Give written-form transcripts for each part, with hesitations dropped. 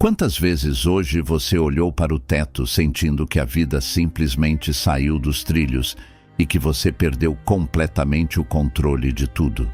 Quantas vezes hoje você olhou para o teto sentindo que a vida simplesmente saiu dos trilhos e que você perdeu completamente o controle de tudo?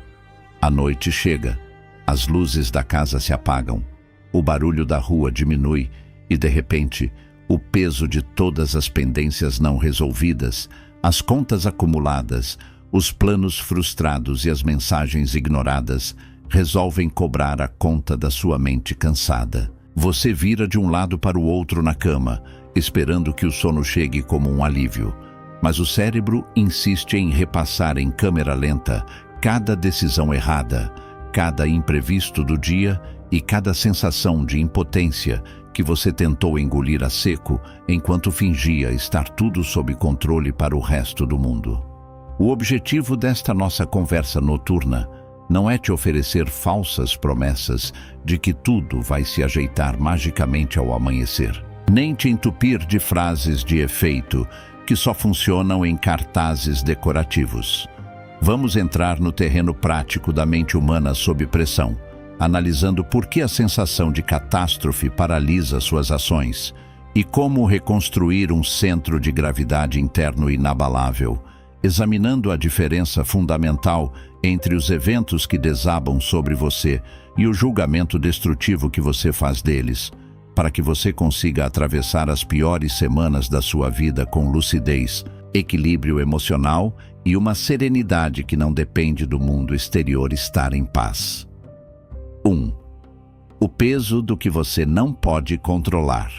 A noite chega, as luzes da casa se apagam, o barulho da rua diminui e, de repente, o peso de todas as pendências não resolvidas, as contas acumuladas, os planos frustrados e as mensagens ignoradas resolvem cobrar a conta da sua mente cansada. Você vira de um lado para o outro na cama, esperando que o sono chegue como um alívio. Mas o cérebro insiste em repassar em câmera lenta cada decisão errada, cada imprevisto do dia e cada sensação de impotência que você tentou engolir a seco enquanto fingia estar tudo sob controle para o resto do mundo. O objetivo desta nossa conversa noturna não é te oferecer falsas promessas de que tudo vai se ajeitar magicamente ao amanhecer, nem te entupir de frases de efeito que só funcionam em cartazes decorativos. Vamos entrar no terreno prático da mente humana sob pressão, analisando por que a sensação de catástrofe paralisa suas ações e como reconstruir um centro de gravidade interno inabalável, examinando a diferença fundamental entre os eventos que desabam sobre você e o julgamento destrutivo que você faz deles, para que você consiga atravessar as piores semanas da sua vida com lucidez, equilíbrio emocional e uma serenidade que não depende do mundo exterior estar em paz. 1. O peso do que você não pode controlar.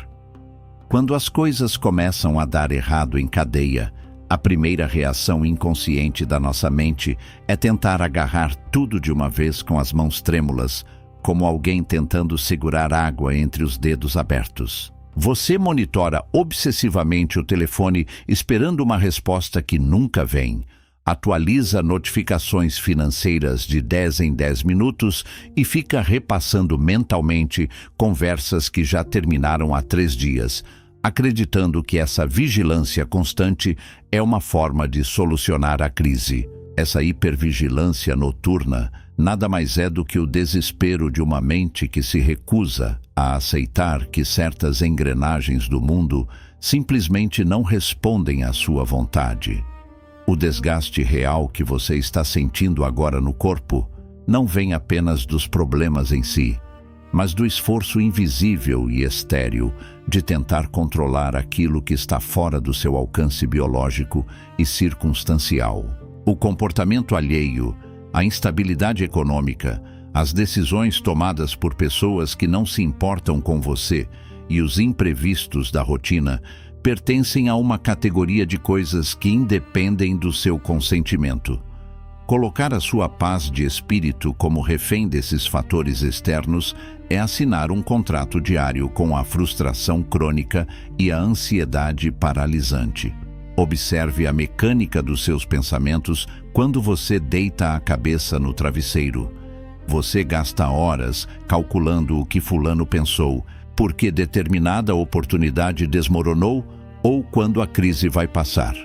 Quando as coisas começam a dar errado em cadeia, a primeira reação inconsciente da nossa mente é tentar agarrar tudo de uma vez com as mãos trêmulas, como alguém tentando segurar água entre os dedos abertos. Você monitora obsessivamente o telefone esperando uma resposta que nunca vem. Atualiza notificações financeiras de 10 em 10 minutos e fica repassando mentalmente conversas que já terminaram há 3 dias, acreditando que essa vigilância constante é uma forma de solucionar a crise. Essa hipervigilância noturna nada mais é do que o desespero de uma mente que se recusa a aceitar que certas engrenagens do mundo simplesmente não respondem à sua vontade. O desgaste real que você está sentindo agora no corpo não vem apenas dos problemas em si, mas do esforço invisível e estéril de tentar controlar aquilo que está fora do seu alcance biológico e circunstancial. O comportamento alheio, a instabilidade econômica, as decisões tomadas por pessoas que não se importam com você e os imprevistos da rotina pertencem a uma categoria de coisas que independem do seu consentimento. Colocar a sua paz de espírito como refém desses fatores externos é assinar um contrato diário com a frustração crônica e a ansiedade paralisante. Observe a mecânica dos seus pensamentos quando você deita a cabeça no travesseiro. Você gasta horas calculando o que fulano pensou, por que determinada oportunidade desmoronou ou quando a crise vai passar.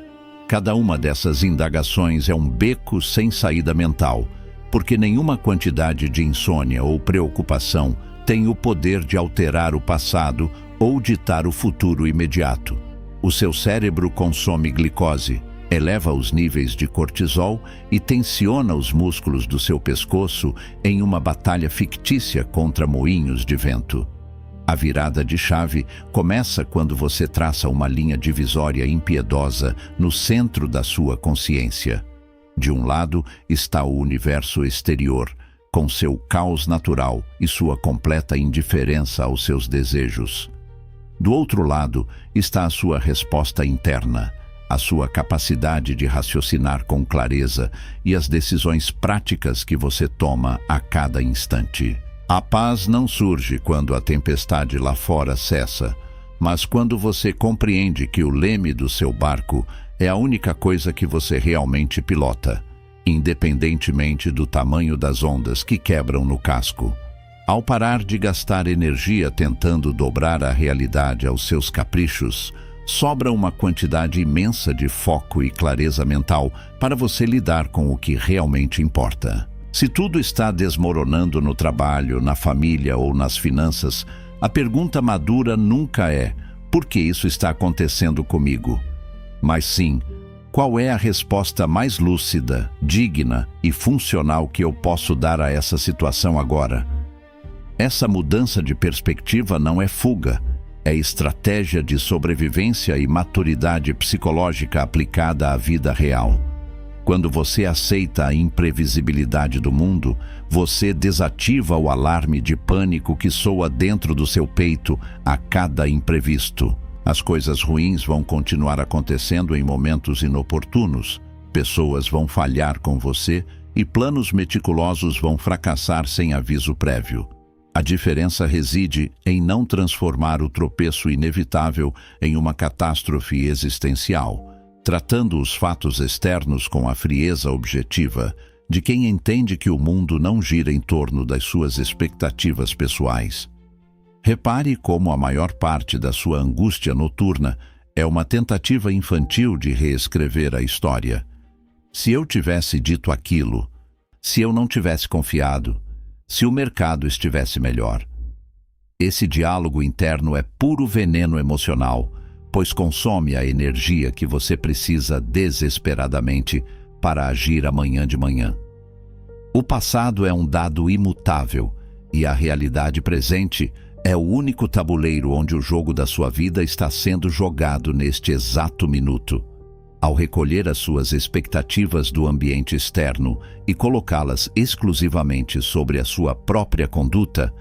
Cada uma dessas indagações é um beco sem saída mental, porque nenhuma quantidade de insônia ou preocupação tem o poder de alterar o passado ou ditar o futuro imediato. O seu cérebro consome glicose, eleva os níveis de cortisol e tensiona os músculos do seu pescoço em uma batalha fictícia contra moinhos de vento. A virada de chave começa quando você traça uma linha divisória impiedosa no centro da sua consciência. De um lado está o universo exterior, com seu caos natural e sua completa indiferença aos seus desejos. Do outro lado está a sua resposta interna, a sua capacidade de raciocinar com clareza e as decisões práticas que você toma a cada instante. A paz não surge quando a tempestade lá fora cessa, mas quando você compreende que o leme do seu barco é a única coisa que você realmente pilota, independentemente do tamanho das ondas que quebram no casco. Ao parar de gastar energia tentando dobrar a realidade aos seus caprichos, sobra uma quantidade imensa de foco e clareza mental para você lidar com o que realmente importa. Se tudo está desmoronando no trabalho, na família ou nas finanças, A pergunta madura nunca é: por que isso está acontecendo comigo? Mas sim, qual é a resposta mais lúcida, digna e funcional que eu posso dar a essa situação agora? Essa mudança de perspectiva não é fuga, é estratégia de sobrevivência e maturidade psicológica aplicada à vida real. Quando você aceita a imprevisibilidade do mundo, você desativa o alarme de pânico que soa dentro do seu peito a cada imprevisto. As coisas ruins vão continuar acontecendo em momentos inoportunos, pessoas vão falhar com você e planos meticulosos vão fracassar sem aviso prévio. A diferença reside em não transformar o tropeço inevitável em uma catástrofe existencial, tratando os fatos externos com a frieza objetiva de quem entende que o mundo não gira em torno das suas expectativas pessoais. Repare como a maior parte da sua angústia noturna é uma tentativa infantil de reescrever a história. Se eu tivesse dito aquilo, se eu não tivesse confiado, se o mercado estivesse melhor. Esse diálogo interno é puro veneno emocional, pois consome a energia que você precisa desesperadamente para agir amanhã de manhã. O passado é um dado imutável e a realidade presente é o único tabuleiro onde o jogo da sua vida está sendo jogado neste exato minuto. Ao recolher as suas expectativas do ambiente externo e colocá-las exclusivamente sobre a sua própria conduta,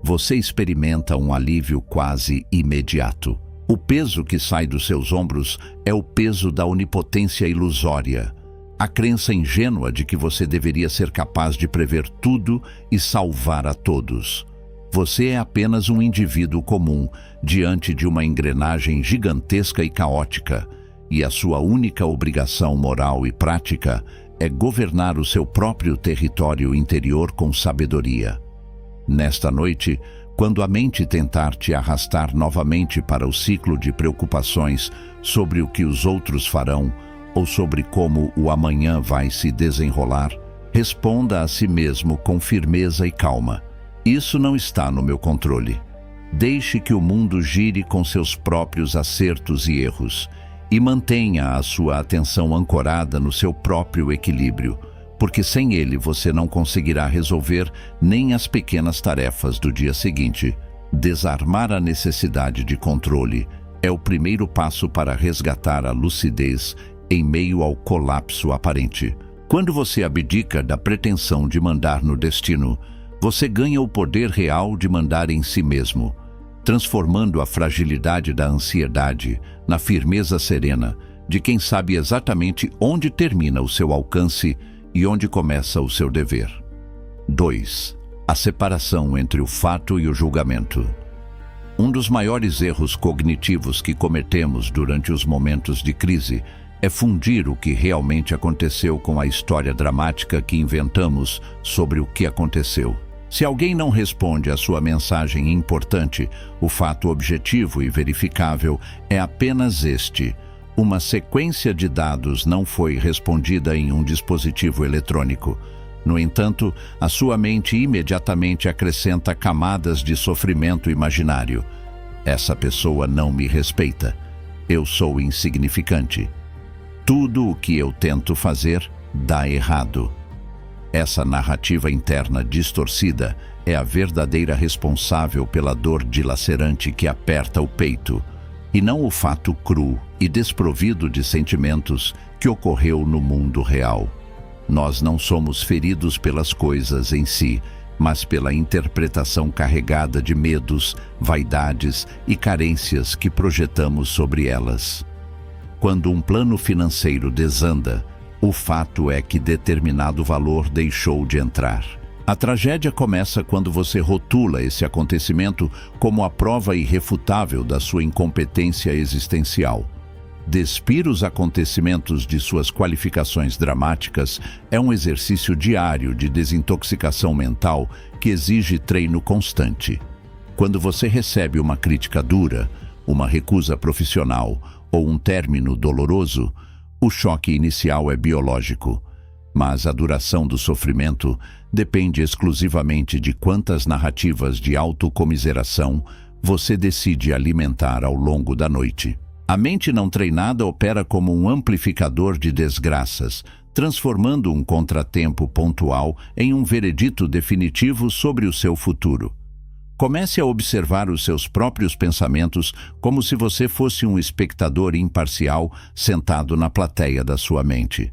você experimenta um alívio quase imediato. O peso que sai dos seus ombros é o peso da onipotência ilusória, a crença ingênua de que você deveria ser capaz de prever tudo e salvar a todos. Você é apenas um indivíduo comum diante de uma engrenagem gigantesca e caótica, e a sua única obrigação moral e prática é governar o seu próprio território interior com sabedoria. Nesta noite, quando a mente tentar te arrastar novamente para o ciclo de preocupações sobre o que os outros farão ou sobre como o amanhã vai se desenrolar, responda a si mesmo com firmeza e calma: isso não está no meu controle. Deixe que o mundo gire com seus próprios acertos e erros e mantenha a sua atenção ancorada no seu próprio equilíbrio, porque sem ele você não conseguirá resolver nem as pequenas tarefas do dia seguinte. Desarmar a necessidade de controle é o primeiro passo para resgatar a lucidez em meio ao colapso aparente. Quando você abdica da pretensão de mandar no destino, você ganha o poder real de mandar em si mesmo, transformando a fragilidade da ansiedade na firmeza serena de quem sabe exatamente onde termina o seu alcance e onde começa o seu dever. 2. A separação entre o fato e o julgamento. Um dos maiores erros cognitivos que cometemos durante os momentos de crise é fundir o que realmente aconteceu com a história dramática que inventamos sobre o que aconteceu. Se alguém não responde à sua mensagem importante, o fato objetivo e verificável é apenas este: uma sequência de dados não foi respondida em um dispositivo eletrônico. No entanto, a sua mente imediatamente acrescenta camadas de sofrimento imaginário. Essa pessoa não me respeita. Eu sou insignificante. Tudo o que eu tento fazer dá errado. Essa narrativa interna distorcida é a verdadeira responsável pela dor dilacerante que aperta o peito, e não o fato cru e desprovido de sentimentos que ocorreu no mundo real. Nós não somos feridos pelas coisas em si, mas pela interpretação carregada de medos, vaidades e carências que projetamos sobre elas. Quando um plano financeiro desanda, o fato é que determinado valor deixou de entrar. A tragédia começa quando você rotula esse acontecimento como a prova irrefutável da sua incompetência existencial. Despir os acontecimentos de suas qualificações dramáticas é um exercício diário de desintoxicação mental que exige treino constante. Quando você recebe uma crítica dura, uma recusa profissional ou um término doloroso, o choque inicial é biológico, mas a duração do sofrimento depende exclusivamente de quantas narrativas de autocomiseração você decide alimentar ao longo da noite. A mente não treinada opera como um amplificador de desgraças, transformando um contratempo pontual em um veredito definitivo sobre o seu futuro. Comece a observar os seus próprios pensamentos como se você fosse um espectador imparcial sentado na plateia da sua mente.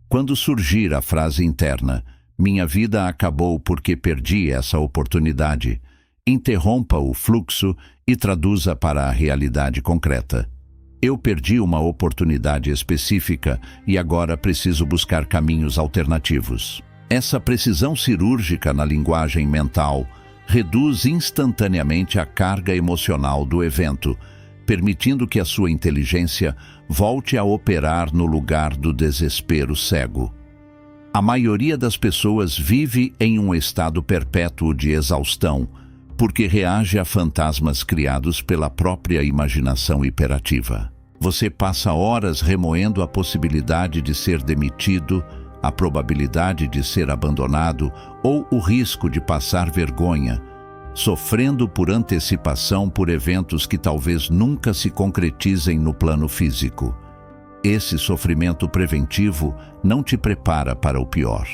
Quando surgir a frase interna, "Minha vida acabou porque perdi essa oportunidade", interrompa o fluxo e traduza para a realidade concreta. Eu perdi uma oportunidade específica e agora preciso buscar caminhos alternativos. Essa precisão cirúrgica na linguagem mental reduz instantaneamente a carga emocional do evento, permitindo que a sua inteligência volte a operar no lugar do desespero cego. A maioria das pessoas vive em um estado perpétuo de exaustão, porque reage a fantasmas criados pela própria imaginação hiperativa. Você passa horas remoendo a possibilidade de ser demitido, a probabilidade de ser abandonado ou o risco de passar vergonha, sofrendo por antecipação por eventos que talvez nunca se concretizem no plano físico. Esse sofrimento preventivo não te prepara para o pior.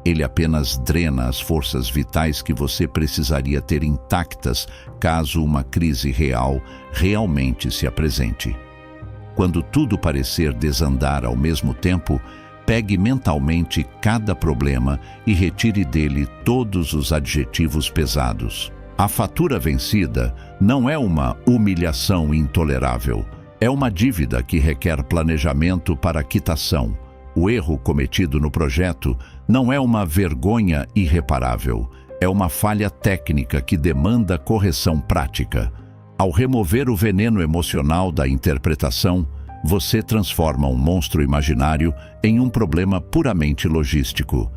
Ele apenas drena as forças vitais que você precisaria ter intactas caso uma crise real realmente se apresente. Quando tudo parecer desandar ao mesmo tempo, pegue mentalmente cada problema e retire dele todos os adjetivos pesados. A fatura vencida não é uma humilhação intolerável, é uma dívida que requer planejamento para quitação. O erro cometido no projeto não é uma vergonha irreparável, é uma falha técnica que demanda correção prática. Ao remover o veneno emocional da interpretação, você transforma um monstro imaginário em um problema puramente logístico.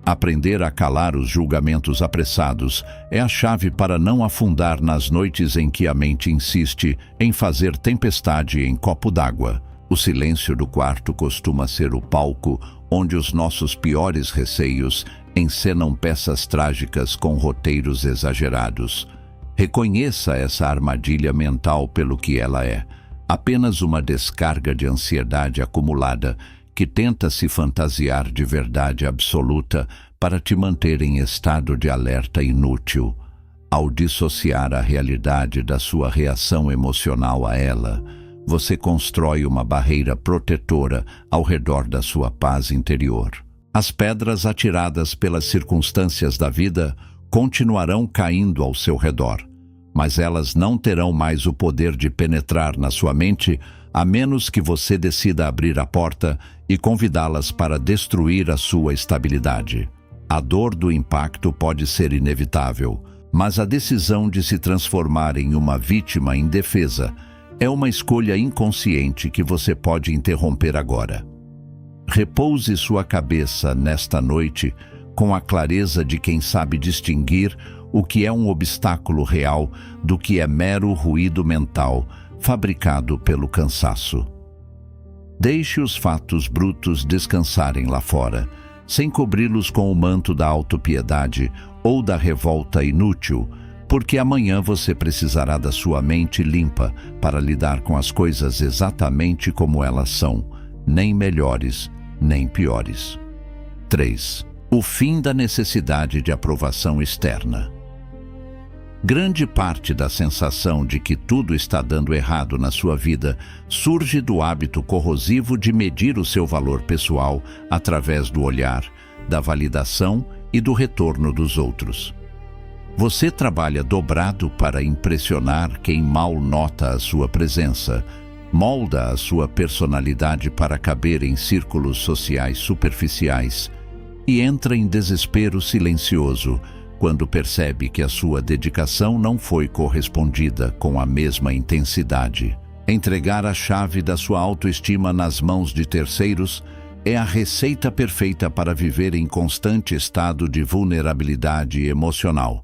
Aprender a calar os julgamentos apressados é a chave para não afundar nas noites em que a mente insiste em fazer tempestade em copo d'água. O silêncio do quarto costuma ser o palco onde os nossos piores receios encenam peças trágicas com roteiros exagerados. Reconheça essa armadilha mental pelo que ela é: apenas uma descarga de ansiedade acumulada que tenta se fantasiar de verdade absoluta para te manter em estado de alerta inútil. Ao dissociar a realidade da sua reação emocional a ela, você constrói uma barreira protetora ao redor da sua paz interior. As pedras atiradas pelas circunstâncias da vida continuarão caindo ao seu redor, mas elas não terão mais o poder de penetrar na sua mente a menos que você decida abrir a porta e convidá-las para destruir a sua estabilidade. A dor do impacto pode ser inevitável, mas a decisão de se transformar em uma vítima indefesa é uma escolha inconsciente que você pode interromper agora. Repouse sua cabeça nesta noite com a clareza de quem sabe distinguir o que é um obstáculo real do que é mero ruído mental fabricado pelo cansaço. Deixe os fatos brutos descansarem lá fora, sem cobri-los com o manto da autopiedade ou da revolta inútil, porque amanhã você precisará da sua mente limpa para lidar com as coisas exatamente como elas são, nem melhores, nem piores. 3. O fim da necessidade de aprovação externa. Grande parte da sensação de que tudo está dando errado na sua vida surge do hábito corrosivo de medir o seu valor pessoal através do olhar, da validação e do retorno dos outros. Você trabalha dobrado para impressionar quem mal nota a sua presença, molda a sua personalidade para caber em círculos sociais superficiais e entra em desespero silencioso quando percebe que a sua dedicação não foi correspondida com a mesma intensidade. Entregar a chave da sua autoestima nas mãos de terceiros é a receita perfeita para viver em constante estado de vulnerabilidade emocional.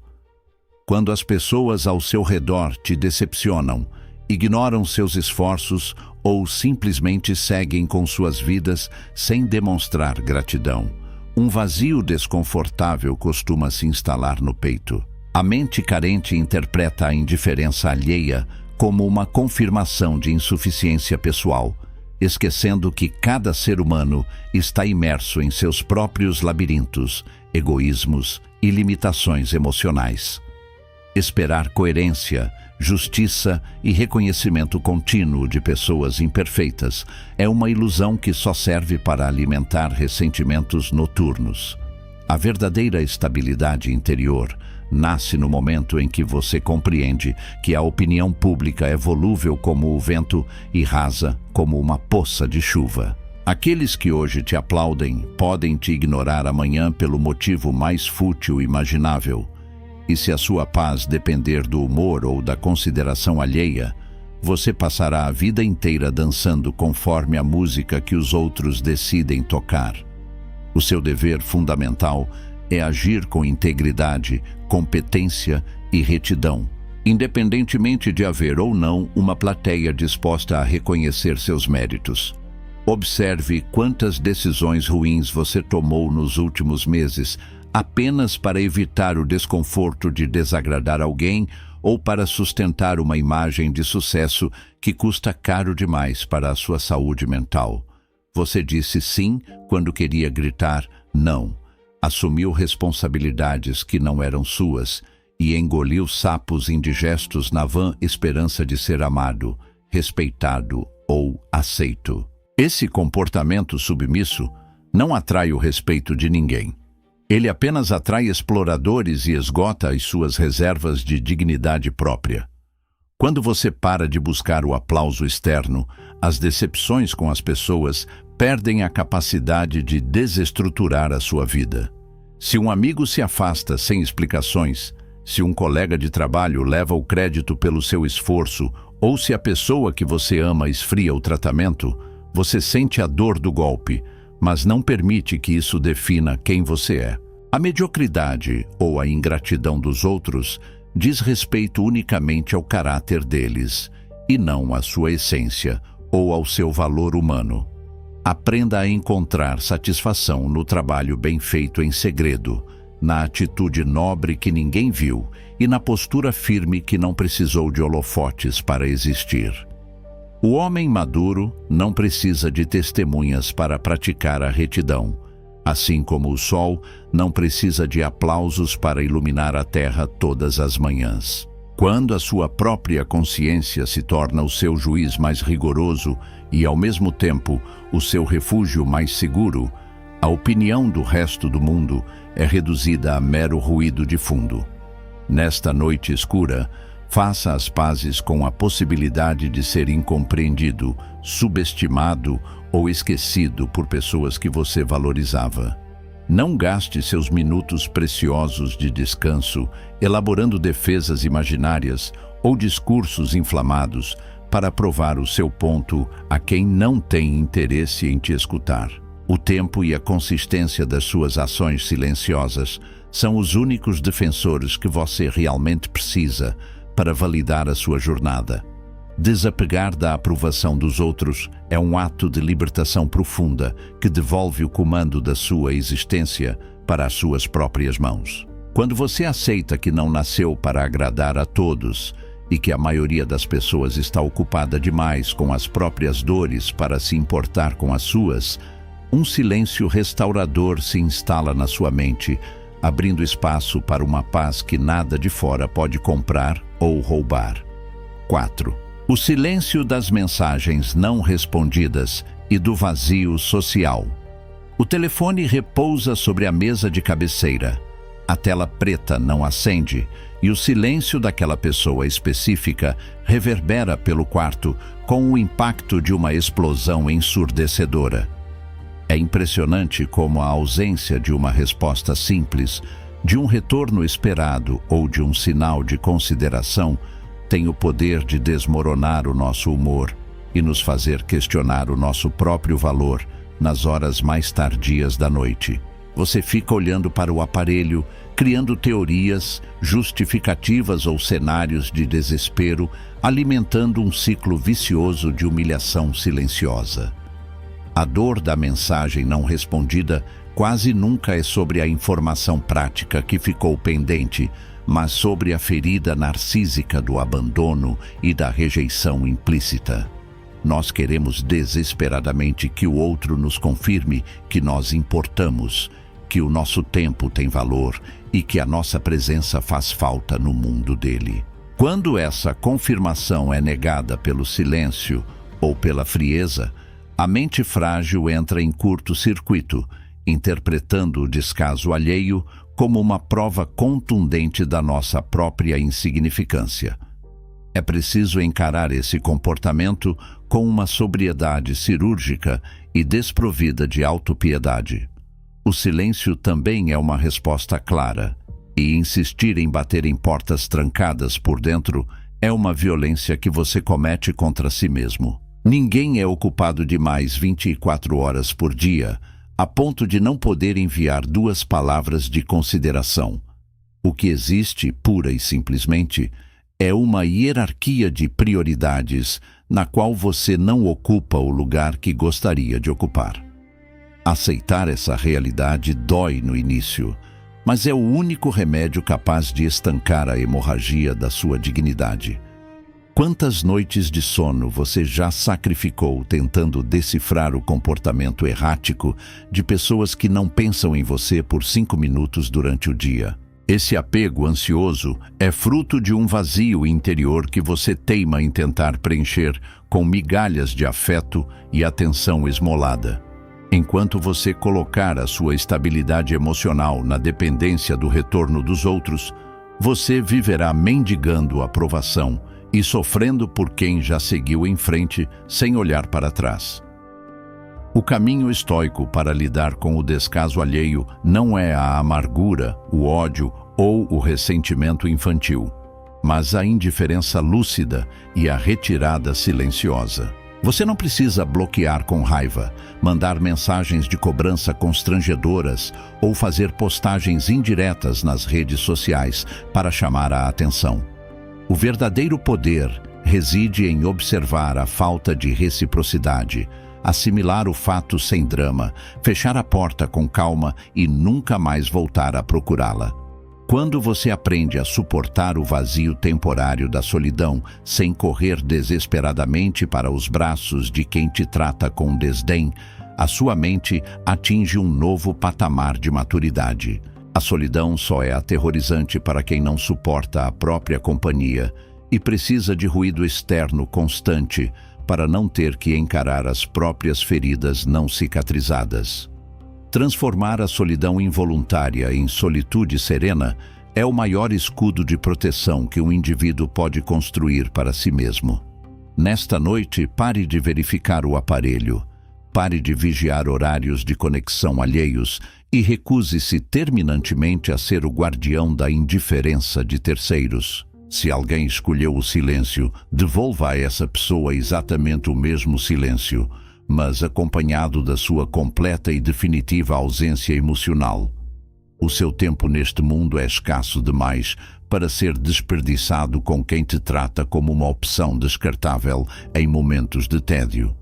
Quando as pessoas ao seu redor te decepcionam, ignoram seus esforços ou simplesmente seguem com suas vidas sem demonstrar gratidão, um vazio desconfortável costuma se instalar no peito. A mente carente interpreta a indiferença alheia como uma confirmação de insuficiência pessoal, esquecendo que cada ser humano está imerso em seus próprios labirintos, egoísmos e limitações emocionais. Esperar coerência, justiça e reconhecimento contínuo de pessoas imperfeitas é uma ilusão que só serve para alimentar ressentimentos noturnos. A verdadeira estabilidade interior nasce no momento em que você compreende que a opinião pública é volúvel como o vento e rasa como uma poça de chuva. Aqueles que hoje te aplaudem podem te ignorar amanhã pelo motivo mais fútil imaginável. E se a sua paz depender do humor ou da consideração alheia, você passará a vida inteira dançando conforme a música que os outros decidem tocar. O seu dever fundamental é agir com integridade, competência e retidão, independentemente de haver ou não uma plateia disposta a reconhecer seus méritos. Observe quantas decisões ruins você tomou nos últimos meses, apenas para evitar o desconforto de desagradar alguém ou para sustentar uma imagem de sucesso que custa caro demais para a sua saúde mental. Você disse sim quando queria gritar não, assumiu responsabilidades que não eram suas e engoliu sapos indigestos na vã esperança de ser amado, respeitado ou aceito. Esse comportamento submisso não atrai o respeito de ninguém. Ele apenas atrai exploradores e esgota as suas reservas de dignidade própria. Quando você para de buscar o aplauso externo, as decepções com as pessoas perdem a capacidade de desestruturar a sua vida. Se um amigo se afasta sem explicações, se um colega de trabalho leva o crédito pelo seu esforço, ou se a pessoa que você ama esfria o tratamento, você sente a dor do golpe, mas não permite que isso defina quem você é. A mediocridade ou a ingratidão dos outros diz respeito unicamente ao caráter deles, e não à sua essência ou ao seu valor humano. Aprenda a encontrar satisfação no trabalho bem feito em segredo, na atitude nobre que ninguém viu e na postura firme que não precisou de holofotes para existir. O homem maduro não precisa de testemunhas para praticar a retidão, assim como o sol não precisa de aplausos para iluminar a terra todas as manhãs. Quando a sua própria consciência se torna o seu juiz mais rigoroso e, ao mesmo tempo, o seu refúgio mais seguro, a opinião do resto do mundo é reduzida a mero ruído de fundo. Nesta noite escura, faça as pazes com a possibilidade de ser incompreendido, subestimado ou esquecido por pessoas que você valorizava. Não gaste seus minutos preciosos de descanso elaborando defesas imaginárias ou discursos inflamados para provar o seu ponto a quem não tem interesse em te escutar. O tempo e a consistência das suas ações silenciosas são os únicos defensores que você realmente precisa para validar a sua jornada. Desapegar da aprovação dos outros é um ato de libertação profunda que devolve o comando da sua existência para as suas próprias mãos. Quando você aceita que não nasceu para agradar a todos e que a maioria das pessoas está ocupada demais com as próprias dores para se importar com as suas, um silêncio restaurador se instala na sua mente, abrindo espaço para uma paz que nada de fora pode comprar ou roubar. 4. O silêncio das mensagens não respondidas e do vazio social. O telefone repousa sobre a mesa de cabeceira. A tela preta não acende e o silêncio daquela pessoa específica reverbera pelo quarto com o impacto de uma explosão ensurdecedora. É impressionante como a ausência de uma resposta simples, de um retorno esperado ou de um sinal de consideração tem o poder de desmoronar o nosso humor e nos fazer questionar o nosso próprio valor nas horas mais tardias da noite. Você fica olhando para o aparelho, criando teorias, justificativas ou cenários de desespero, alimentando um ciclo vicioso de humilhação silenciosa. A dor da mensagem não respondida quase nunca é sobre a informação prática que ficou pendente, mas sobre a ferida narcísica do abandono e da rejeição implícita. Nós queremos desesperadamente que o outro nos confirme que nós importamos, que o nosso tempo tem valor e que a nossa presença faz falta no mundo dele. Quando essa confirmação é negada pelo silêncio ou pela frieza, a mente frágil entra em curto-circuito, interpretando o descaso alheio como uma prova contundente da nossa própria insignificância. É preciso encarar esse comportamento com uma sobriedade cirúrgica e desprovida de autopiedade. O silêncio também é uma resposta clara, e insistir em bater em portas trancadas por dentro é uma violência que você comete contra si mesmo. Ninguém é ocupado demais 24 horas por dia, a ponto de não poder enviar 2 palavras de consideração. O que existe, pura e simplesmente, é uma hierarquia de prioridades na qual você não ocupa o lugar que gostaria de ocupar. Aceitar essa realidade dói no início, mas é o único remédio capaz de estancar a hemorragia da sua dignidade. Quantas noites de sono você já sacrificou tentando decifrar o comportamento errático de pessoas que não pensam em você por 5 minutos durante o dia? Esse apego ansioso é fruto de um vazio interior que você teima em tentar preencher com migalhas de afeto e atenção esmolada. Enquanto você colocar a sua estabilidade emocional na dependência do retorno dos outros, você viverá mendigando aprovação e sofrendo por quem já seguiu em frente sem olhar para trás. O caminho estoico para lidar com o descaso alheio não é a amargura, o ódio ou o ressentimento infantil, mas a indiferença lúcida e a retirada silenciosa. Você não precisa bloquear com raiva, mandar mensagens de cobrança constrangedoras ou fazer postagens indiretas nas redes sociais para chamar a atenção. O verdadeiro poder reside em observar a falta de reciprocidade, assimilar o fato sem drama, fechar a porta com calma e nunca mais voltar a procurá-la. Quando você aprende a suportar o vazio temporário da solidão sem correr desesperadamente para os braços de quem te trata com desdém, a sua mente atinge um novo patamar de maturidade. A solidão só é aterrorizante para quem não suporta a própria companhia e precisa de ruído externo constante para não ter que encarar as próprias feridas não cicatrizadas. Transformar a solidão involuntária em solitude serena é o maior escudo de proteção que um indivíduo pode construir para si mesmo. Nesta noite, pare de verificar o aparelho, pare de vigiar horários de conexão alheios e recuse-se terminantemente a ser o guardião da indiferença de terceiros. Se alguém escolheu o silêncio, devolva a essa pessoa exatamente o mesmo silêncio, mas acompanhado da sua completa e definitiva ausência emocional. O seu tempo neste mundo é escasso demais para ser desperdiçado com quem te trata como uma opção descartável em momentos de tédio.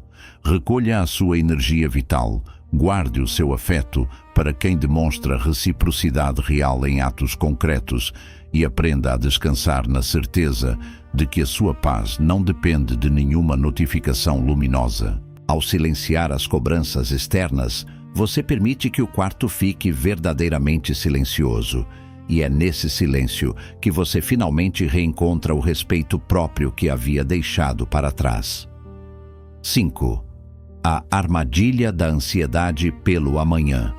Recolha a sua energia vital, guarde o seu afeto para quem demonstra reciprocidade real em atos concretos e aprenda a descansar na certeza de que a sua paz não depende de nenhuma notificação luminosa. Ao silenciar as cobranças externas, você permite que o quarto fique verdadeiramente silencioso. E é nesse silêncio que você finalmente reencontra o respeito próprio que havia deixado para trás. 5. A armadilha da ansiedade pelo amanhã.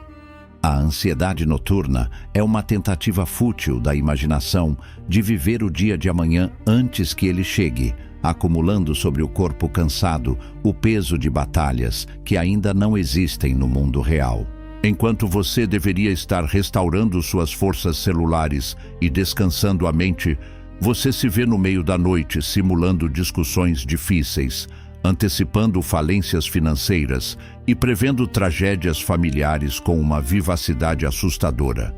A ansiedade noturna é uma tentativa fútil da imaginação de viver o dia de amanhã antes que ele chegue, acumulando sobre o corpo cansado o peso de batalhas que ainda não existem no mundo real. Enquanto você deveria estar restaurando suas forças celulares e descansando a mente, você se vê no meio da noite simulando discussões difíceis, antecipando falências financeiras e prevendo tragédias familiares com uma vivacidade assustadora.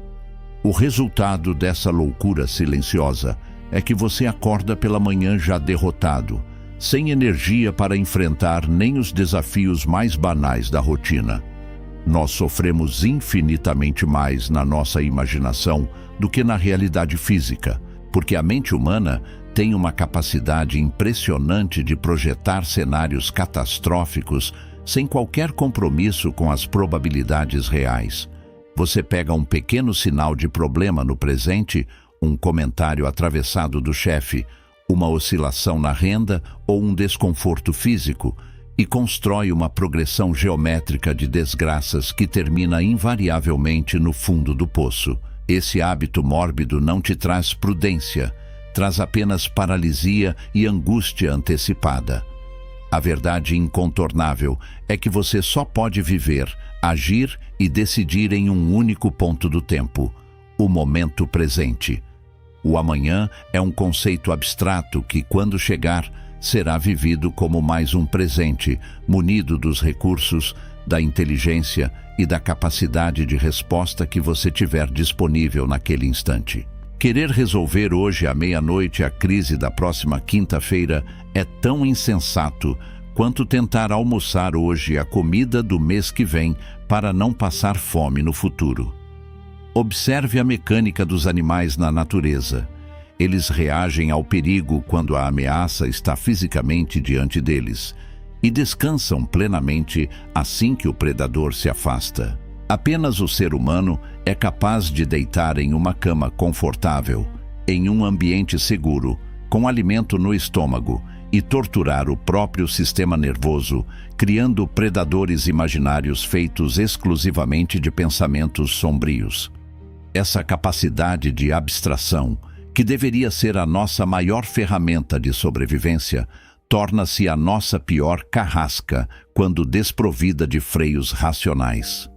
O resultado dessa loucura silenciosa é que você acorda pela manhã já derrotado, sem energia para enfrentar nem os desafios mais banais da rotina. Nós sofremos infinitamente mais na nossa imaginação do que na realidade física, porque a mente humana tem uma capacidade impressionante de projetar cenários catastróficos sem qualquer compromisso com as probabilidades reais. Você pega um pequeno sinal de problema no presente, um comentário atravessado do chefe, uma oscilação na renda ou um desconforto físico, e constrói uma progressão geométrica de desgraças que termina invariavelmente no fundo do poço. Esse hábito mórbido não te traz prudência, traz apenas paralisia e angústia antecipada. A verdade incontornável é que você só pode viver, agir e decidir em um único ponto do tempo, o momento presente. O amanhã é um conceito abstrato que, quando chegar, será vivido como mais um presente, munido dos recursos, da inteligência e da capacidade de resposta que você tiver disponível naquele instante. Querer resolver hoje à meia-noite a crise da próxima quinta-feira é tão insensato quanto tentar almoçar hoje a comida do mês que vem para não passar fome no futuro. Observe a mecânica dos animais na natureza. Eles reagem ao perigo quando a ameaça está fisicamente diante deles e descansam plenamente assim que o predador se afasta. Apenas o ser humano é capaz de deitar em uma cama confortável, em um ambiente seguro, com alimento no estômago, e torturar o próprio sistema nervoso, criando predadores imaginários feitos exclusivamente de pensamentos sombrios. Essa capacidade de abstração, que deveria ser a nossa maior ferramenta de sobrevivência, torna-se a nossa pior carrasca quando desprovida de freios racionais.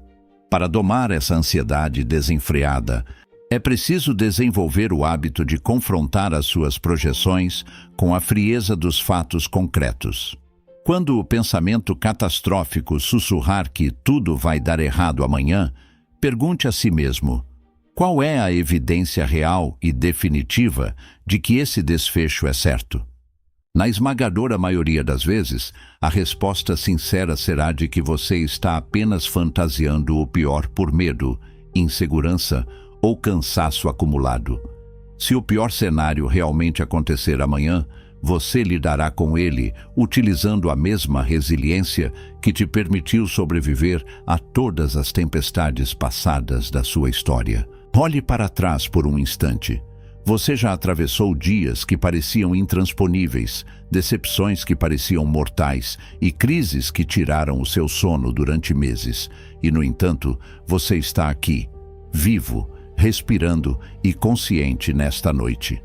Para domar essa ansiedade desenfreada, é preciso desenvolver o hábito de confrontar as suas projeções com a frieza dos fatos concretos. Quando o pensamento catastrófico sussurrar que tudo vai dar errado amanhã, pergunte a si mesmo: qual é a evidência real e definitiva de que esse desfecho é certo? Na esmagadora maioria das vezes, a resposta sincera será de que você está apenas fantasiando o pior por medo, insegurança ou cansaço acumulado. Se o pior cenário realmente acontecer amanhã, você lidará com ele utilizando a mesma resiliência que te permitiu sobreviver a todas as tempestades passadas da sua história. Olhe para trás por um instante. Você já atravessou dias que pareciam intransponíveis, decepções que pareciam mortais e crises que tiraram o seu sono durante meses. E, no entanto, você está aqui, vivo, respirando e consciente nesta noite.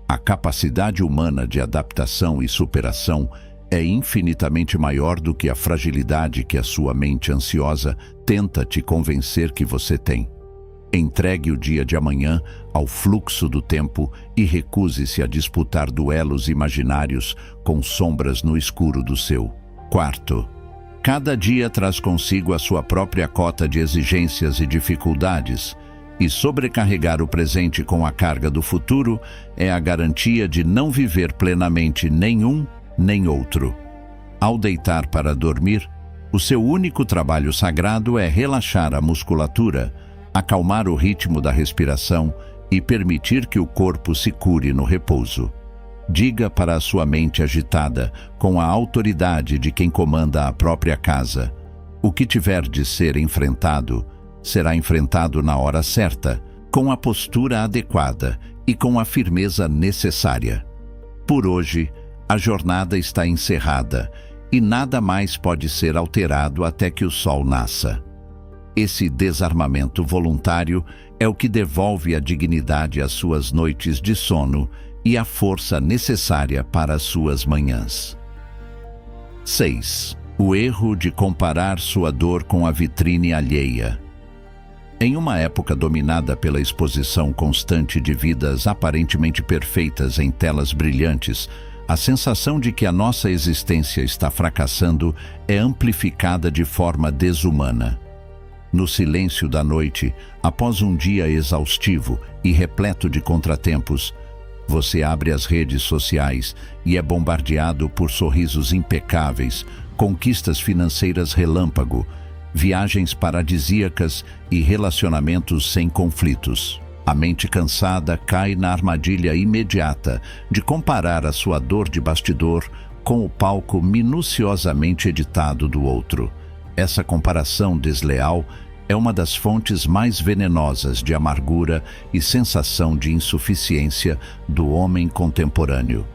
A capacidade humana de adaptação e superação é infinitamente maior do que a fragilidade que a sua mente ansiosa tenta te convencer que você tem. Entregue o dia de amanhã ao fluxo do tempo e recuse-se a disputar duelos imaginários com sombras no escuro do seu quarto. Cada dia traz consigo a sua própria cota de exigências e dificuldades, e sobrecarregar o presente com a carga do futuro é a garantia de não viver plenamente nenhum nem outro. Ao deitar para dormir, o seu único trabalho sagrado é relaxar a musculatura, acalmar o ritmo da respiração e permitir que o corpo se cure no repouso. Diga para a sua mente agitada, com a autoridade de quem comanda a própria casa: o que tiver de ser enfrentado, será enfrentado na hora certa, com a postura adequada e com a firmeza necessária. Por hoje, a jornada está encerrada e nada mais pode ser alterado até que o sol nasça. Esse desarmamento voluntário é o que devolve a dignidade às suas noites de sono e a força necessária para as suas manhãs. 6. O erro de comparar sua dor com a vitrine alheia. Em uma época dominada pela exposição constante de vidas aparentemente perfeitas em telas brilhantes, a sensação de que a nossa existência está fracassando é amplificada de forma desumana. No silêncio da noite, após um dia exaustivo e repleto de contratempos, você abre as redes sociais e é bombardeado por sorrisos impecáveis, conquistas financeiras relâmpago viagens paradisíacas e relacionamentos sem conflitos. A mente cansada cai na armadilha imediata de comparar a sua dor de bastidor com o palco minuciosamente editado do outro. Essa comparação desleal é uma das fontes mais venenosas de amargura e sensação de insuficiência do homem contemporâneo.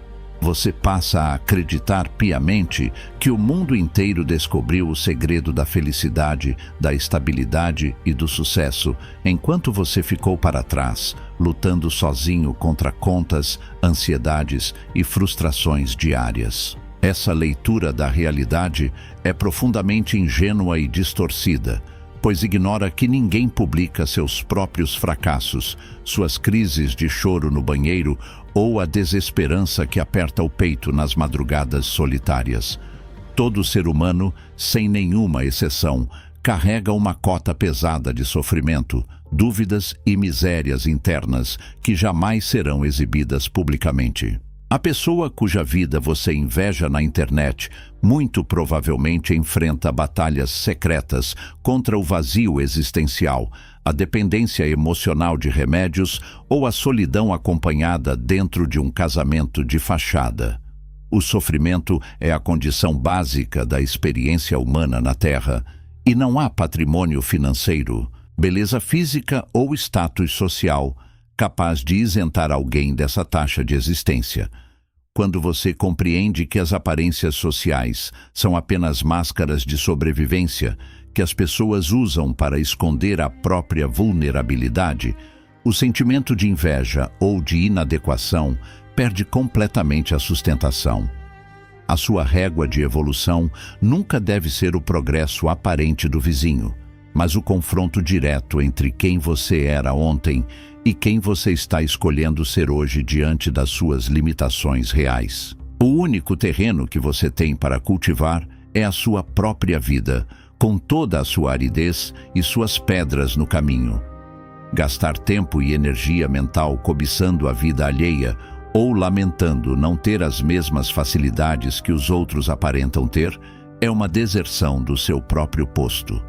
Você passa a acreditar piamente que o mundo inteiro descobriu o segredo da felicidade, da estabilidade e do sucesso, enquanto você ficou para trás, lutando sozinho contra contas, ansiedades e frustrações diárias. Essa leitura da realidade é profundamente ingênua e distorcida, pois ignora que ninguém publica seus próprios fracassos, suas crises de choro no banheiro ou a desesperança que aperta o peito nas madrugadas solitárias. Todo ser humano, sem nenhuma exceção, carrega uma cota pesada de sofrimento, dúvidas e misérias internas que jamais serão exibidas publicamente. A pessoa cuja vida você inveja na internet muito provavelmente enfrenta batalhas secretas contra o vazio existencial, a dependência emocional de remédios ou a solidão acompanhada dentro de um casamento de fachada. O sofrimento é a condição básica da experiência humana na Terra, e não há patrimônio financeiro, beleza física ou status social capaz de isentar alguém dessa taxa de existência. Quando você compreende que as aparências sociais são apenas máscaras de sobrevivência que as pessoas usam para esconder a própria vulnerabilidade, o sentimento de inveja ou de inadequação perde completamente a sustentação. A sua régua de evolução nunca deve ser o progresso aparente do vizinho, mas o confronto direto entre quem você era ontem e quem você está escolhendo ser hoje diante das suas limitações reais. O único terreno que você tem para cultivar é a sua própria vida, com toda a sua aridez e suas pedras no caminho. Gastar tempo e energia mental cobiçando a vida alheia ou lamentando não ter as mesmas facilidades que os outros aparentam ter é uma deserção do seu próprio posto.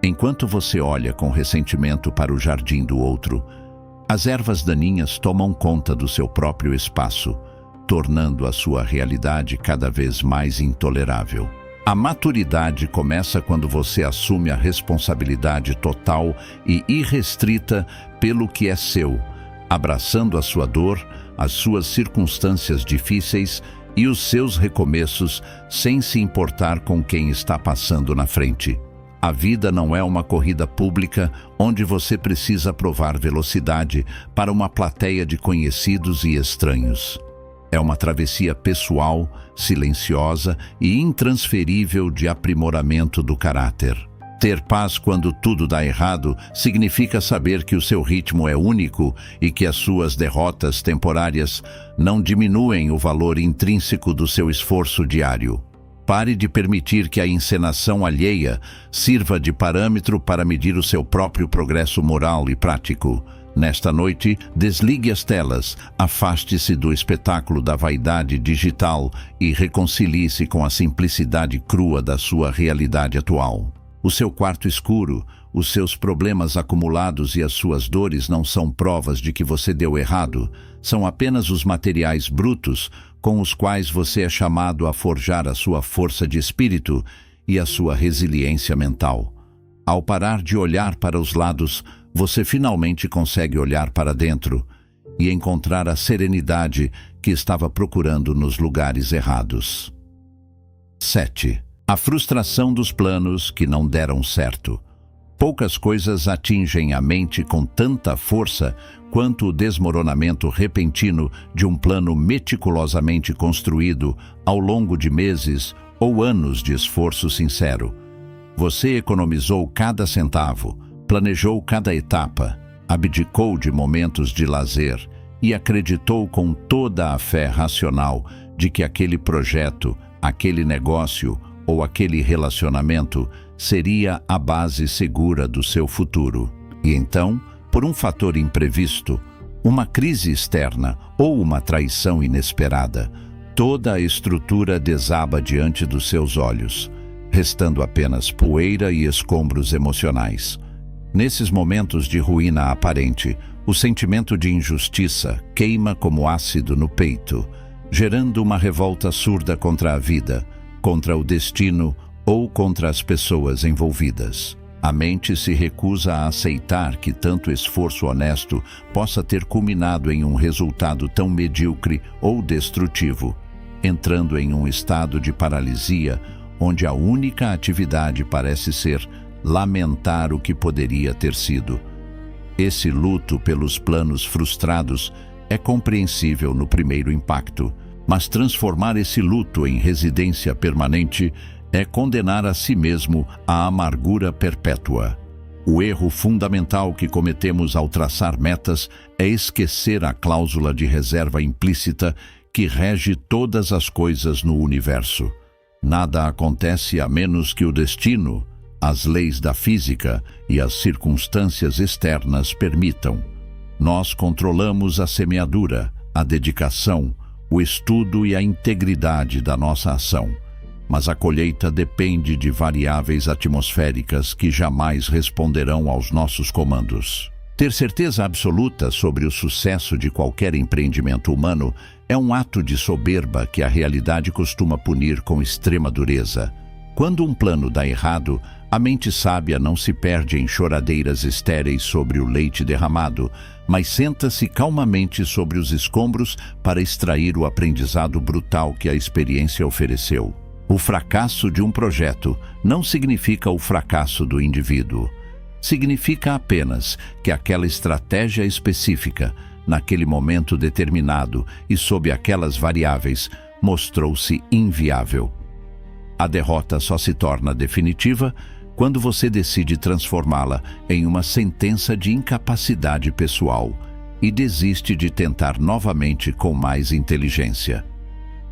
Enquanto você olha com ressentimento para o jardim do outro, as ervas daninhas tomam conta do seu próprio espaço, tornando a sua realidade cada vez mais intolerável. A maturidade começa quando você assume a responsabilidade total e irrestrita pelo que é seu, abraçando a sua dor, as suas circunstâncias difíceis e os seus recomeços sem se importar com quem está passando na frente. A vida não é uma corrida pública onde você precisa provar velocidade para uma plateia de conhecidos e estranhos. É uma travessia pessoal, silenciosa e intransferível de aprimoramento do caráter. Ter paz quando tudo dá errado significa saber que o seu ritmo é único e que as suas derrotas temporárias não diminuem o valor intrínseco do seu esforço diário. Pare de permitir que a encenação alheia sirva de parâmetro para medir o seu próprio progresso moral e prático. Nesta noite, desligue as telas, afaste-se do espetáculo da vaidade digital e reconcilie-se com a simplicidade crua da sua realidade atual. O seu quarto escuro, os seus problemas acumulados e as suas dores não são provas de que você deu errado, são apenas os materiais brutos com os quais você é chamado a forjar a sua força de espírito e a sua resiliência mental. Ao parar de olhar para os lados, você finalmente consegue olhar para dentro e encontrar a serenidade que estava procurando nos lugares errados. 7. A frustração dos planos que não deram certo. Poucas coisas atingem a mente com tanta força quanto o desmoronamento repentino de um plano meticulosamente construído ao longo de meses ou anos de esforço sincero. Você economizou cada centavo, planejou cada etapa, abdicou de momentos de lazer e acreditou com toda a fé racional de que aquele projeto, aquele negócio ou aquele relacionamento seria a base segura do seu futuro. E então, por um fator imprevisto, uma crise externa ou uma traição inesperada, toda a estrutura desaba diante dos seus olhos. restando apenas poeira e escombros emocionais. Nesses momentos de ruína aparente, o sentimento de injustiça queima como ácido no peito, gerando uma revolta surda contra a vida, contra o destino ou contra as pessoas envolvidas. A mente se recusa a aceitar que tanto esforço honesto possa ter culminado em um resultado tão medíocre ou destrutivo, entrando em um estado de paralisia onde a única atividade parece ser lamentar o que poderia ter sido. Esse luto pelos planos frustrados é compreensível no primeiro impacto, mas transformar esse luto em residência permanente é condenar a si mesmo à amargura perpétua. O erro fundamental que cometemos ao traçar metas é esquecer a cláusula de reserva implícita que rege todas as coisas no universo. Nada acontece a menos que o destino, as leis da física e as circunstâncias externas permitam. Nós controlamos a semeadura, a dedicação, o estudo e a integridade da nossa ação. Mas a colheita depende de variáveis atmosféricas que jamais responderão aos nossos comandos. Ter certeza absoluta sobre o sucesso de qualquer empreendimento humano é um ato de soberba que a realidade costuma punir com extrema dureza. Quando um plano dá errado, a mente sábia não se perde em choradeiras estéreis sobre o leite derramado, mas senta-se calmamente sobre os escombros para extrair o aprendizado brutal que a experiência ofereceu. O fracasso de um projeto não significa o fracasso do indivíduo. Significa apenas que aquela estratégia específica, naquele momento determinado e sob aquelas variáveis, mostrou-se inviável. A derrota só se torna definitiva quando você decide transformá-la em uma sentença de incapacidade pessoal e desiste de tentar novamente com mais inteligência.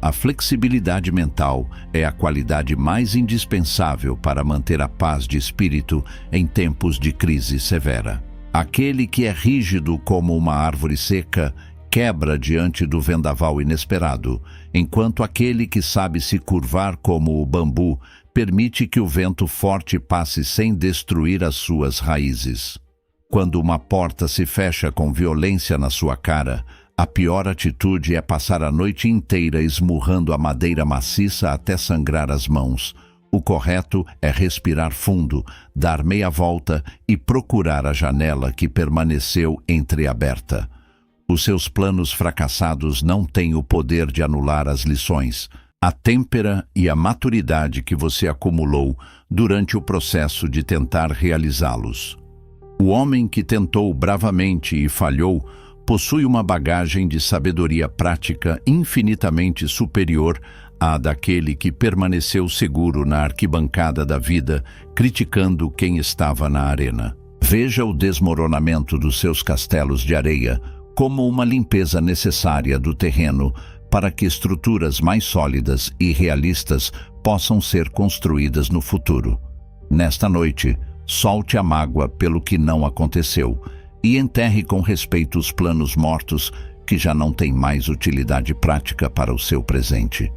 A flexibilidade mental é a qualidade mais indispensável para manter a paz de espírito em tempos de crise severa. Aquele que é rígido como uma árvore seca quebra diante do vendaval inesperado, enquanto aquele que sabe se curvar como o bambu permite que o vento forte passe sem destruir as suas raízes. Quando uma porta se fecha com violência na sua cara, a pior atitude é passar a noite inteira esmurrando a madeira maciça até sangrar as mãos. O correto é respirar fundo, dar meia volta e procurar a janela que permaneceu entreaberta. Os seus planos fracassados não têm o poder de anular as lições, a têmpera e a maturidade que você acumulou durante o processo de tentar realizá-los. O homem que tentou bravamente e falhou possui uma bagagem de sabedoria prática infinitamente superior à daquele que permaneceu seguro na arquibancada da vida, criticando quem estava na arena. Veja o desmoronamento dos seus castelos de areia como uma limpeza necessária do terreno para que estruturas mais sólidas e realistas possam ser construídas no futuro. Nesta noite, solte a mágoa pelo que não aconteceu e enterre com respeito os planos mortos que já não têm mais utilidade prática para o seu presente.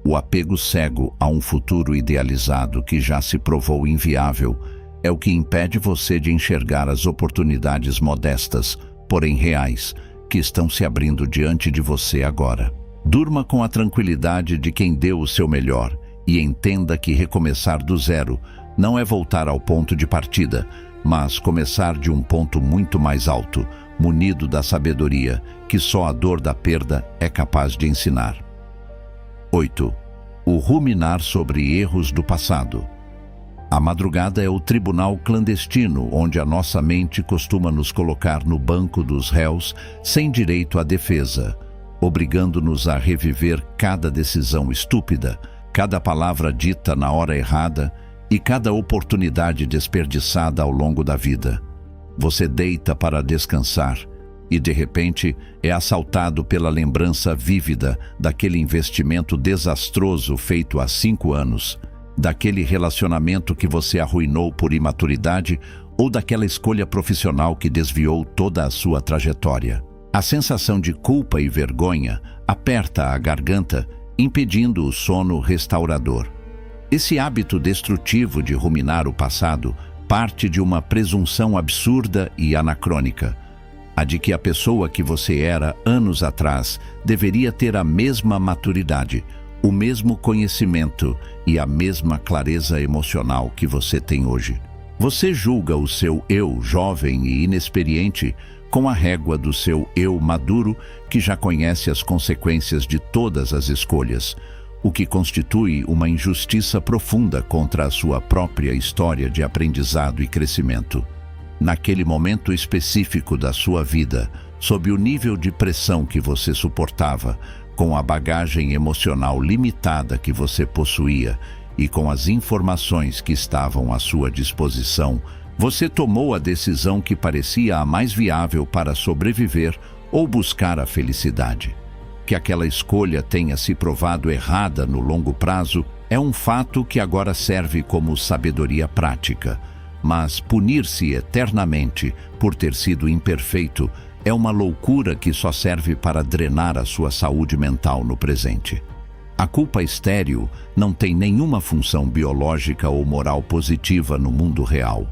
O apego cego a um futuro idealizado que já se provou inviável é o que impede você de enxergar as oportunidades modestas, porém reais, que estão se abrindo diante de você agora. Durma com a tranquilidade de quem deu o seu melhor e entenda que recomeçar do zero não é voltar ao ponto de partida, mas começar de um ponto muito mais alto, munido da sabedoria que só a dor da perda é capaz de ensinar. 8. O ruminar sobre erros do passado. A madrugada é o tribunal clandestino onde a nossa mente costuma nos colocar no banco dos réus sem direito à defesa, obrigando-nos a reviver cada decisão estúpida, cada palavra dita na hora errada e cada oportunidade desperdiçada ao longo da vida. Você deita para descansar e, de repente, é assaltado pela lembrança vívida daquele investimento desastroso feito há 5 anos, daquele relacionamento que você arruinou por imaturidade ou daquela escolha profissional que desviou toda a sua trajetória. A sensação de culpa e vergonha aperta a garganta, impedindo o sono restaurador. Esse hábito destrutivo de ruminar o passado parte de uma presunção absurda e anacrônica, a de que a pessoa que você era anos atrás deveria ter a mesma maturidade, o mesmo conhecimento e a mesma clareza emocional que você tem hoje. Você julga o seu eu jovem e inexperiente com a régua do seu eu maduro, que já conhece as consequências de todas as escolhas, o que constitui uma injustiça profunda contra a sua própria história de aprendizado e crescimento. Naquele momento específico da sua vida, sob o nível de pressão que você suportava, com a bagagem emocional limitada que você possuía e com as informações que estavam à sua disposição, você tomou a decisão que parecia a mais viável para sobreviver ou buscar a felicidade. Que aquela escolha tenha se provado errada no longo prazo é um fato que agora serve como sabedoria prática, mas punir-se eternamente por ter sido imperfeito é uma loucura que só serve para drenar a sua saúde mental no presente. A culpa estéril não tem nenhuma função biológica ou moral positiva no mundo real.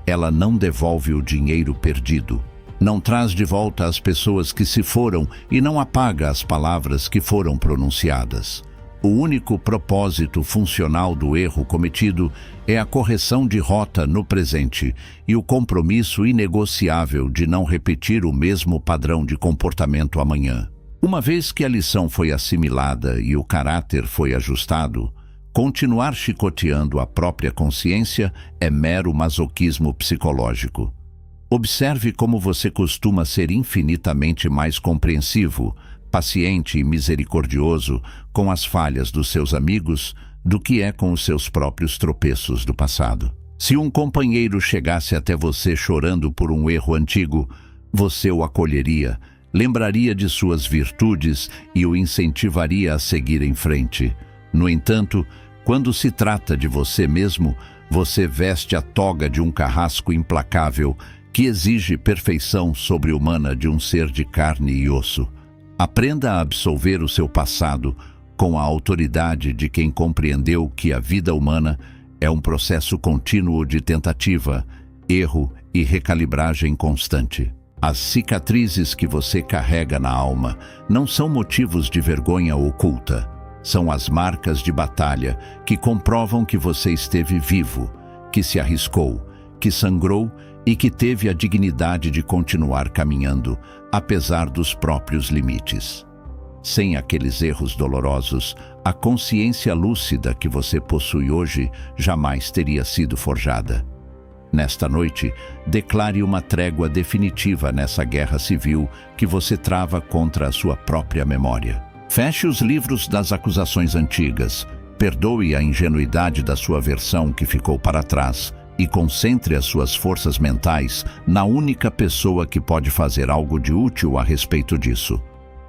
Ela não devolve o dinheiro perdido, não traz de volta as pessoas que se foram e não apaga as palavras que foram pronunciadas. O único propósito funcional do erro cometido é a correção de rota no presente e o compromisso inegociável de não repetir o mesmo padrão de comportamento amanhã. Uma vez que a lição foi assimilada e o caráter foi ajustado, continuar chicoteando a própria consciência é mero masoquismo psicológico. Observe como você costuma ser infinitamente mais compreensivo, paciente e misericordioso com as falhas dos seus amigos do que é com os seus próprios tropeços do passado. Se um companheiro chegasse até você chorando por um erro antigo, você o acolheria, lembraria de suas virtudes e o incentivaria a seguir em frente. No entanto, quando se trata de você mesmo, você veste a toga de um carrasco implacável que exige perfeição sobre-humana de um ser de carne e osso. Aprenda a absolver o seu passado com a autoridade de quem compreendeu que a vida humana é um processo contínuo de tentativa, erro e recalibragem constante. As cicatrizes que você carrega na alma não são motivos de vergonha oculta. São as marcas de batalha que comprovam que você esteve vivo, que se arriscou, que sangrou e que teve a dignidade de continuar caminhando, apesar dos próprios limites. Sem aqueles erros dolorosos, a consciência lúcida que você possui hoje jamais teria sido forjada. Nesta noite, declare uma trégua definitiva nessa guerra civil que você trava contra a sua própria memória. Feche os livros das acusações antigas, perdoe a ingenuidade da sua versão que ficou para trás e concentre as suas forças mentais na única pessoa que pode fazer algo de útil a respeito disso.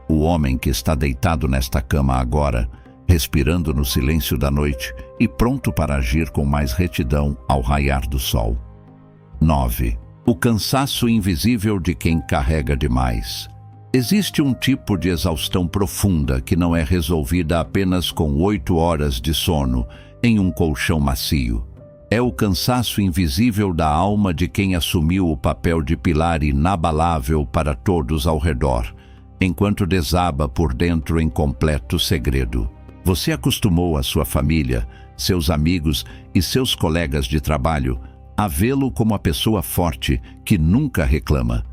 O homem que está deitado nesta cama agora, respirando no silêncio da noite e pronto para agir com mais retidão ao raiar do sol. 9. O cansaço invisível de quem carrega demais. Existe um tipo de exaustão profunda que não é resolvida apenas com 8 horas de sono em um colchão macio. É o cansaço invisível da alma de quem assumiu o papel de pilar inabalável para todos ao redor, enquanto desaba por dentro em completo segredo. Você acostumou a sua família, seus amigos e seus colegas de trabalho a vê-lo como a pessoa forte que nunca reclama,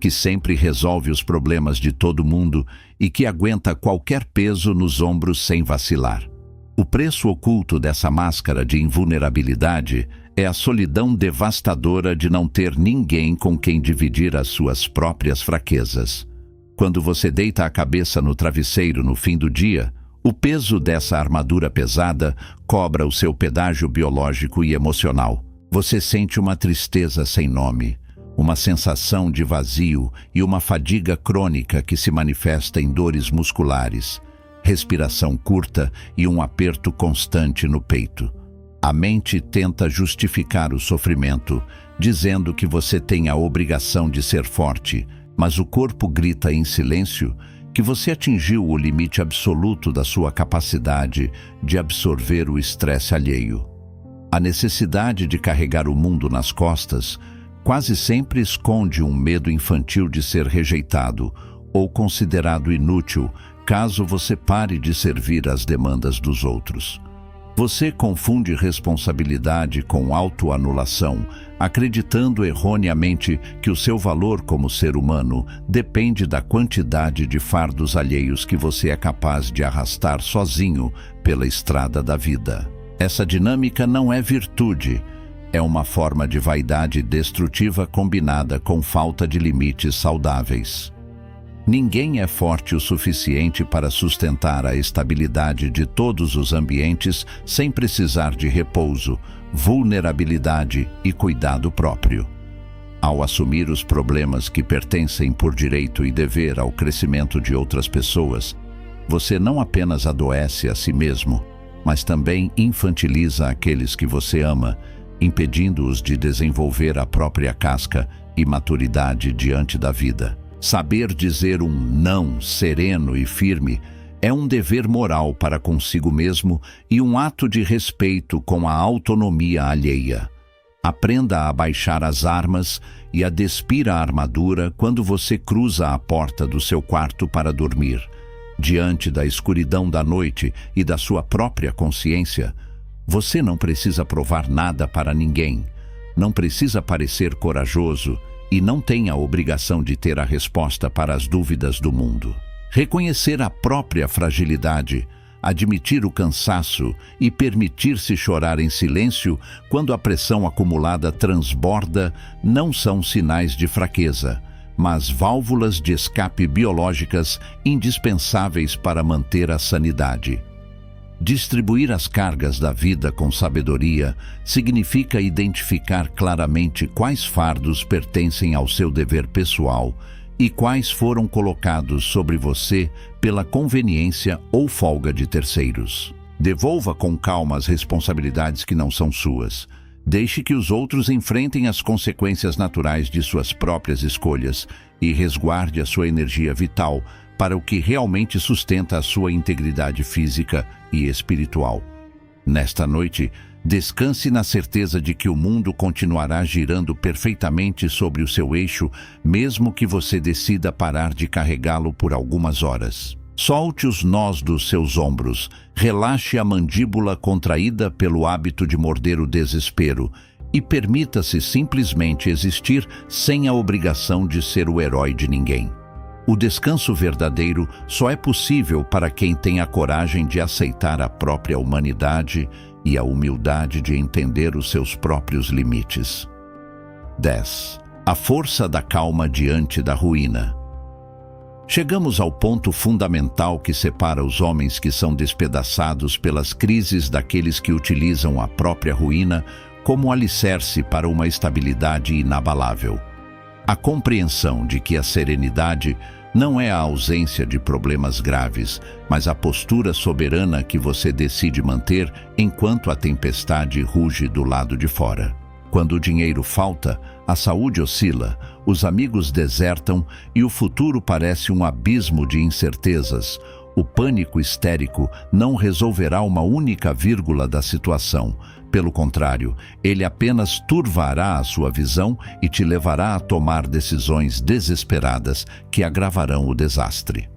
que sempre resolve os problemas de todo mundo e que aguenta qualquer peso nos ombros sem vacilar. O preço oculto dessa máscara de invulnerabilidade é a solidão devastadora de não ter ninguém com quem dividir as suas próprias fraquezas. Quando você deita a cabeça no travesseiro no fim do dia, o peso dessa armadura pesada cobra o seu pedágio biológico e emocional. Você sente uma tristeza sem nome, uma sensação de vazio e uma fadiga crônica que se manifesta em dores musculares, respiração curta e um aperto constante no peito. A mente tenta justificar o sofrimento, dizendo que você tem a obrigação de ser forte, mas o corpo grita em silêncio que você atingiu o limite absoluto da sua capacidade de absorver o estresse alheio. A necessidade de carregar o mundo nas costas quase sempre esconde um medo infantil de ser rejeitado ou considerado inútil caso você pare de servir às demandas dos outros. Você confunde responsabilidade com autoanulação, acreditando erroneamente que o seu valor como ser humano depende da quantidade de fardos alheios que você é capaz de arrastar sozinho pela estrada da vida. Essa dinâmica não é virtude, é uma forma de vaidade destrutiva combinada com falta de limites saudáveis. Ninguém é forte o suficiente para sustentar a estabilidade de todos os ambientes sem precisar de repouso, vulnerabilidade e cuidado próprio. Ao assumir os problemas que pertencem por direito e dever ao crescimento de outras pessoas, você não apenas adoece a si mesmo, mas também infantiliza aqueles que você ama, impedindo-os de desenvolver a própria casca e maturidade diante da vida. Saber dizer um não sereno e firme é um dever moral para consigo mesmo e um ato de respeito com a autonomia alheia. Aprenda a baixar as armas e a despir a armadura quando você cruza a porta do seu quarto para dormir. Diante da escuridão da noite e da sua própria consciência, você não precisa provar nada para ninguém, não precisa parecer corajoso e não tem a obrigação de ter a resposta para as dúvidas do mundo. Reconhecer a própria fragilidade, admitir o cansaço e permitir-se chorar em silêncio quando a pressão acumulada transborda não são sinais de fraqueza, mas válvulas de escape biológicas indispensáveis para manter a sanidade. Distribuir as cargas da vida com sabedoria significa identificar claramente quais fardos pertencem ao seu dever pessoal e quais foram colocados sobre você pela conveniência ou folga de terceiros. Devolva com calma as responsabilidades que não são suas. Deixe que os outros enfrentem as consequências naturais de suas próprias escolhas e resguarde a sua energia vital para o que realmente sustenta a sua integridade física e espiritual. Nesta noite, descanse na certeza de que o mundo continuará girando perfeitamente sobre o seu eixo, mesmo que você decida parar de carregá-lo por algumas horas. Solte os nós dos seus ombros, relaxe a mandíbula contraída pelo hábito de morder o desespero e permita-se simplesmente existir sem a obrigação de ser o herói de ninguém. O descanso verdadeiro só é possível para quem tem a coragem de aceitar a própria humanidade e a humildade de entender os seus próprios limites. 10. A força da calma diante da ruína. Chegamos ao ponto fundamental que separa os homens que são despedaçados pelas crises daqueles que utilizam a própria ruína como alicerce para uma estabilidade inabalável. A compreensão de que a serenidade não é a ausência de problemas graves, mas a postura soberana que você decide manter enquanto a tempestade ruge do lado de fora. Quando o dinheiro falta, a saúde oscila, os amigos desertam e o futuro parece um abismo de incertezas, o pânico histérico não resolverá uma única vírgula da situação. Pelo contrário, ele apenas turvará a sua visão e te levará a tomar decisões desesperadas que agravarão o desastre.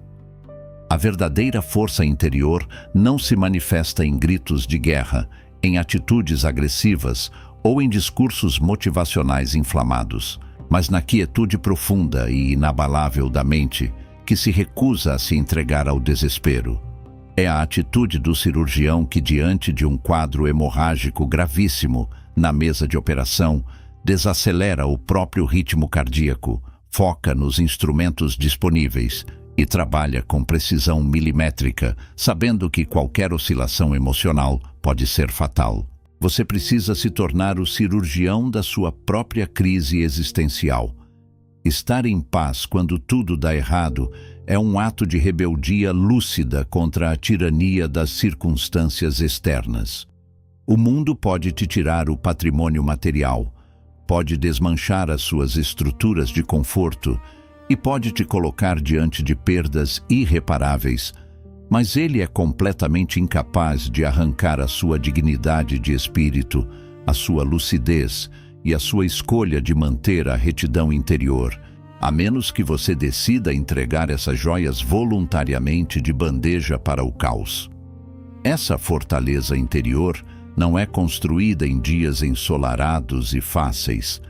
A verdadeira força interior não se manifesta em gritos de guerra, em atitudes agressivas ou em discursos motivacionais inflamados, mas na quietude profunda e inabalável da mente que se recusa a se entregar ao desespero. É a atitude do cirurgião que, diante de um quadro hemorrágico gravíssimo na mesa de operação, desacelera o próprio ritmo cardíaco, foca nos instrumentos disponíveis e trabalha com precisão milimétrica, sabendo que qualquer oscilação emocional pode ser fatal. Você precisa se tornar o cirurgião da sua própria crise existencial. Estar em paz quando tudo dá errado é um ato de rebeldia lúcida contra a tirania das circunstâncias externas. O mundo pode te tirar o patrimônio material, pode desmanchar as suas estruturas de conforto e pode te colocar diante de perdas irreparáveis, mas ele é completamente incapaz de arrancar a sua dignidade de espírito, a sua lucidez e a sua escolha de manter a retidão interior, a menos que você decida entregar essas joias voluntariamente de bandeja para o caos. Essa fortaleza interior não é construída em dias ensolarados e fáceis,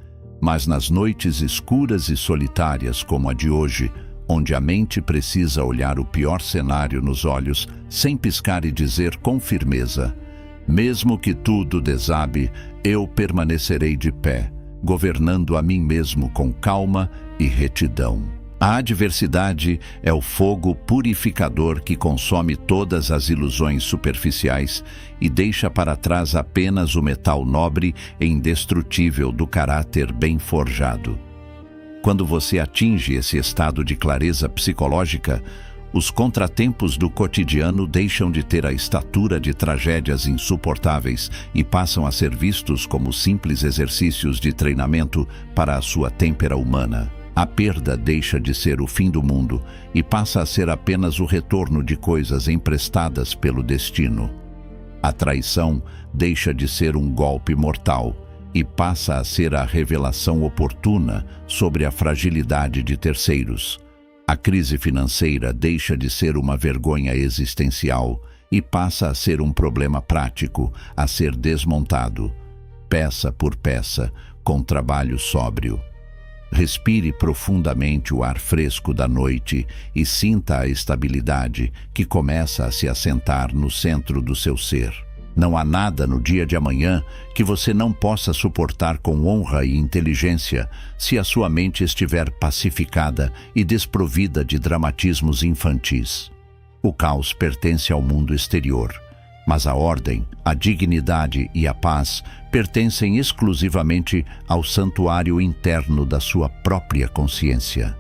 mas nas noites escuras e solitárias como a de hoje, onde a mente precisa olhar o pior cenário nos olhos sem piscar e dizer com firmeza: mesmo que tudo desabe, eu permanecerei de pé, governando a mim mesmo com calma e retidão. A adversidade é o fogo purificador que consome todas as ilusões superficiais e deixa para trás apenas o metal nobre e indestrutível do caráter bem forjado. Quando você atinge esse estado de clareza psicológica, os contratempos do cotidiano deixam de ter a estatura de tragédias insuportáveis e passam a ser vistos como simples exercícios de treinamento para a sua têmpera humana. A perda deixa de ser o fim do mundo e passa a ser apenas o retorno de coisas emprestadas pelo destino. A traição deixa de ser um golpe mortal e passa a ser a revelação oportuna sobre a fragilidade de terceiros. A crise financeira deixa de ser uma vergonha existencial e passa a ser um problema prático a ser desmontado, peça por peça, com trabalho sóbrio. Respire profundamente o ar fresco da noite e sinta a estabilidade que começa a se assentar no centro do seu ser. Não há nada no dia de amanhã que você não possa suportar com honra e inteligência se a sua mente estiver pacificada e desprovida de dramatismos infantis. O caos pertence ao mundo exterior, mas a ordem, a dignidade e a paz pertencem exclusivamente ao santuário interno da sua própria consciência.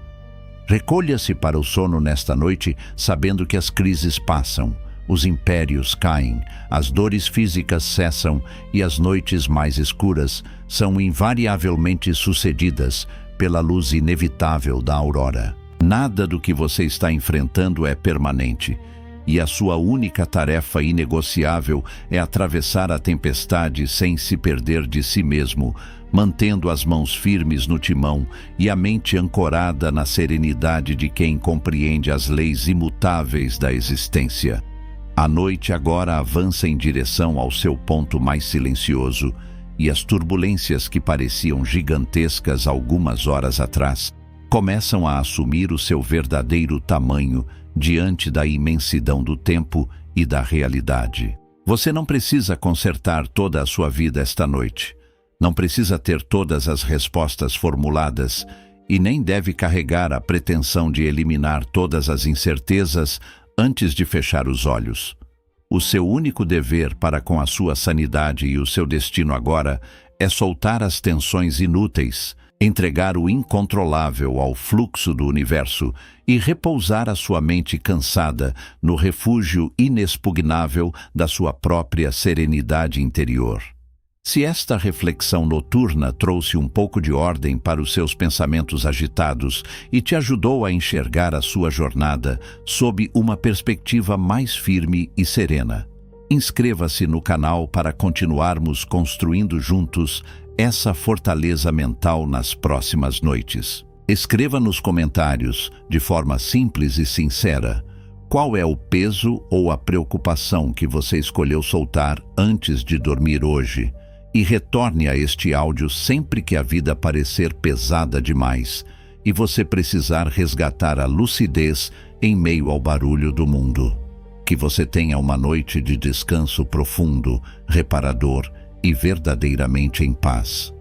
Recolha-se para o sono nesta noite sabendo que as crises passam, os impérios caem, as dores físicas cessam e as noites mais escuras são invariavelmente sucedidas pela luz inevitável da aurora. Nada do que você está enfrentando é permanente, e a sua única tarefa inegociável é atravessar a tempestade sem se perder de si mesmo, mantendo as mãos firmes no timão e a mente ancorada na serenidade de quem compreende as leis imutáveis da existência. A noite agora avança em direção ao seu ponto mais silencioso, e as turbulências que pareciam gigantescas algumas horas atrás começam a assumir o seu verdadeiro tamanho diante da imensidão do tempo e da realidade. Você não precisa consertar toda a sua vida esta noite. Não precisa ter todas as respostas formuladas e nem deve carregar a pretensão de eliminar todas as incertezas antes de fechar os olhos. O seu único dever para com a sua sanidade e o seu destino agora é soltar as tensões inúteis, entregar o incontrolável ao fluxo do universo e repousar a sua mente cansada no refúgio inexpugnável da sua própria serenidade interior. Se esta reflexão noturna trouxe um pouco de ordem para os seus pensamentos agitados e te ajudou a enxergar a sua jornada sob uma perspectiva mais firme e serena, inscreva-se no canal para continuarmos construindo juntos essa fortaleza mental nas próximas noites. Escreva nos comentários, de forma simples e sincera, qual é o peso ou a preocupação que você escolheu soltar antes de dormir hoje, e retorne a este áudio sempre que a vida parecer pesada demais e você precisar resgatar a lucidez em meio ao barulho do mundo. Que você tenha uma noite de descanso profundo, reparador e verdadeiramente em paz.